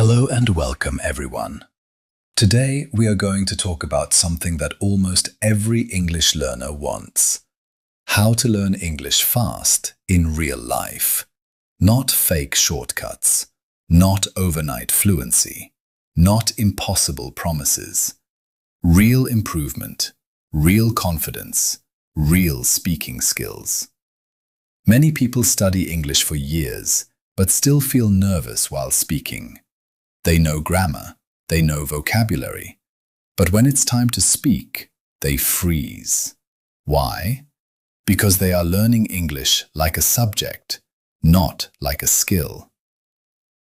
Hello and welcome, everyone. Today we are going to talk about something that almost every English learner wants. How to learn English fast in real life. Not fake shortcuts, not overnight fluency, not impossible promises. Real improvement, real confidence, real speaking skills. Many people study English for years, but still feel nervous while speaking. They know grammar, they know vocabulary, but when it's time to speak, they freeze. Why? Because they are learning English like a subject, not like a skill.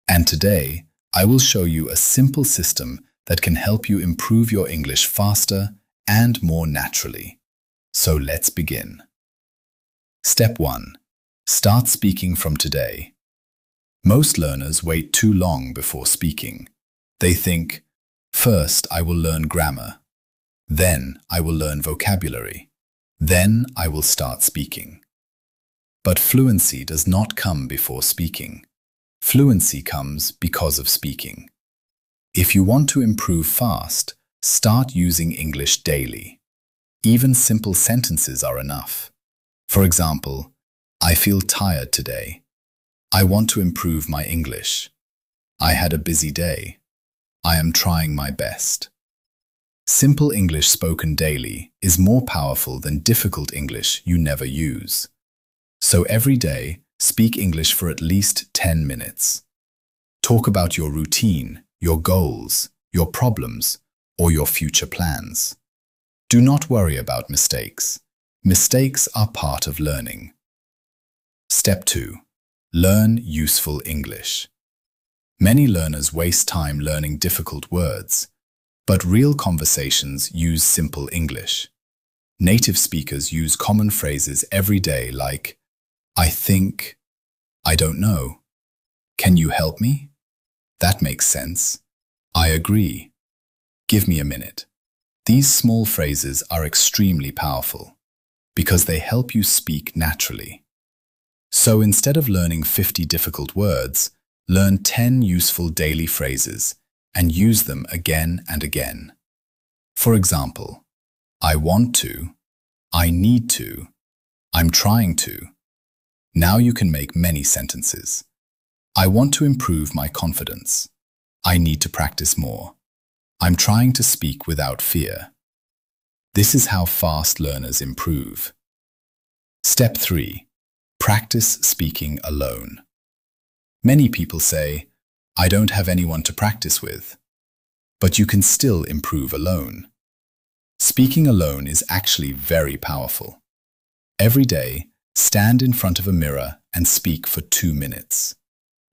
And today, I will show you a simple system that can help you improve your English faster and more naturally. So let's begin. Step 1. Start speaking from today. Most learners wait too long before speaking. They think, first I will learn grammar, then I will learn vocabulary, then I will start speaking. But fluency does not come before speaking. Fluency comes because of speaking. If you want to improve fast, start using English daily. Even simple sentences are enough. For example, I feel tired today. I want to improve my English. I had a busy day. I am trying my best. Simple English spoken daily is more powerful than difficult English you never use. So every day, speak English for at least 10 minutes. Talk about your routine, your goals, your problems, or your future plans. Do not worry about mistakes. Mistakes are part of learning. Step 2. Learn useful English. Many learners waste time learning difficult words, but real conversations use simple English. Native speakers use common phrases every day like, I think, I don't know, can you help me? That makes sense. I agree. Give me a minute. These small phrases are extremely powerful because they help you speak naturally. So instead of learning 50 difficult words, learn 10 useful daily phrases and use them again and again. For example, I want to, I need to, I'm trying to. Now you can make many sentences. I want to improve my confidence. I need to practice more. I'm trying to speak without fear. This is how fast learners improve. Step 3. Practice speaking alone. Many people say, I don't have anyone to practice with. But you can still improve alone. Speaking alone is actually very powerful. Every day, stand in front of a mirror and speak for 2 minutes.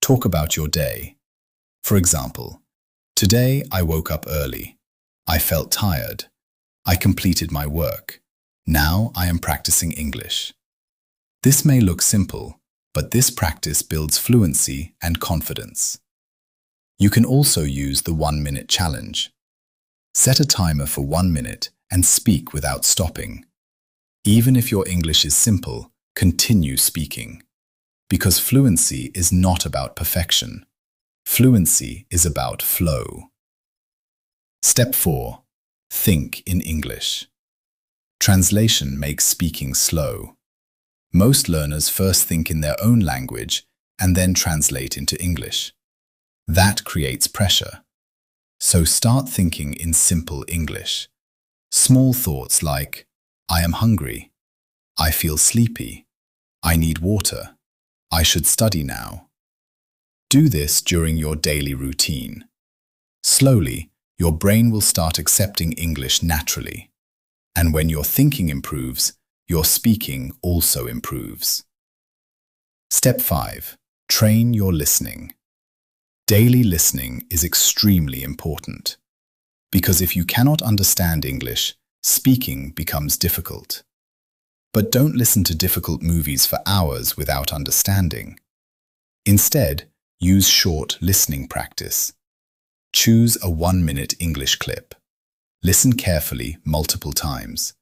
Talk about your day. For example, today I woke up early. I felt tired. I completed my work. Now I am practicing English. This may look simple, but this practice builds fluency and confidence. You can also use the 1-minute challenge. Set a timer for 1 minute and speak without stopping. Even if your English is simple, continue speaking. Because fluency is not about perfection. Fluency is about flow. Step 4. Think in English. Translation makes speaking slow. Most learners first think in their own language and then translate into English. That creates pressure. So start thinking in simple English. Small thoughts like, I am hungry, I feel sleepy, I need water, I should study now. Do this during your daily routine. Slowly, your brain will start accepting English naturally. And when your thinking improves, your speaking also improves. Step 5. Train your listening. Daily listening is extremely important. Because if you cannot understand English, speaking becomes difficult. But don't listen to difficult movies for hours without understanding. Instead, use short listening practice. Choose a 1-minute English clip. Listen carefully multiple times.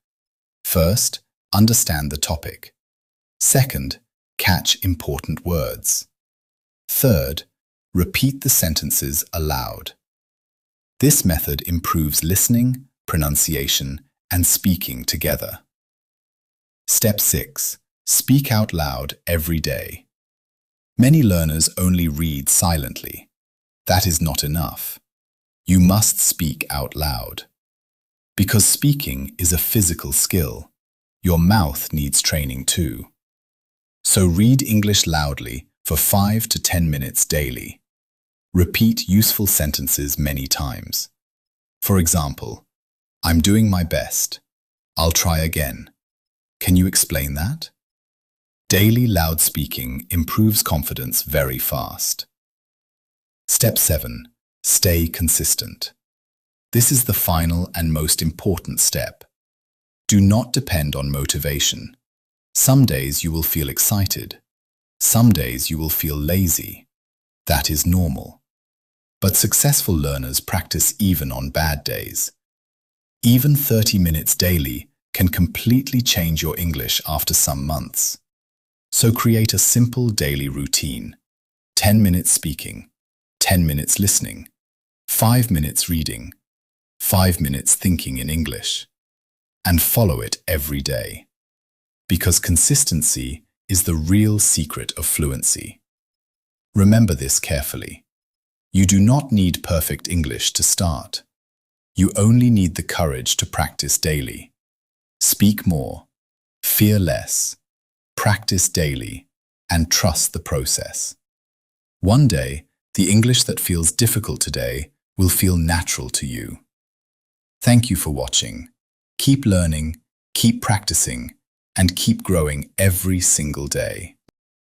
First, understand the topic. Second, catch important words. Third, Repeat the sentences aloud. This method improves listening, pronunciation, and speaking together. Step 6. Speak out loud every day. Many learners only read silently. That is not enough. You must speak out loud. Because speaking is a physical skill, your mouth needs training too. So read English loudly for 5 to 10 minutes daily. Repeat useful sentences many times. For example, I'm doing my best. I'll try again. Can you explain that? Daily loud speaking improves confidence very fast. Step 7. Stay consistent. This is the final and most important step. Do not depend on motivation. Some days you will feel excited. Some days you will feel lazy. That is normal. But successful learners practice even on bad days. Even 30 minutes daily can completely change your English after some months. So create a simple daily routine. 10 minutes speaking, 10 minutes listening, 5 minutes reading, 5 minutes thinking in English. And follow it every day. Because consistency is the real secret of fluency. Remember this carefully. You do not need perfect English to start. You only need the courage to practice daily. Speak more, fear less, practice daily, and trust the process. One day, the English that feels difficult today will feel natural to you. Thank you for watching. Keep learning, keep practicing, and keep growing every single day.